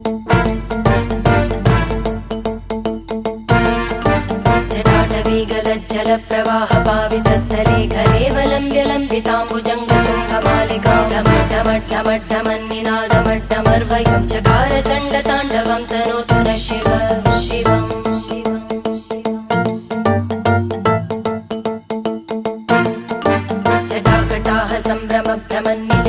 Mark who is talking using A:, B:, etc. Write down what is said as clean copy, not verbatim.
A: जटाटवीगलज्जलप्रवाहपावितस्थले घलेवलम्ब्य लम्बिताम्बुजङ्गतुङ्गमालिकां ढमड्ढमड्ढमड्ढमन्निनादमड्ढमर्वयं चकार चण्डताण्डवं तनोतु नः शिव शिवम् जटाकटाः सम्भ्रमभ्रमन्नि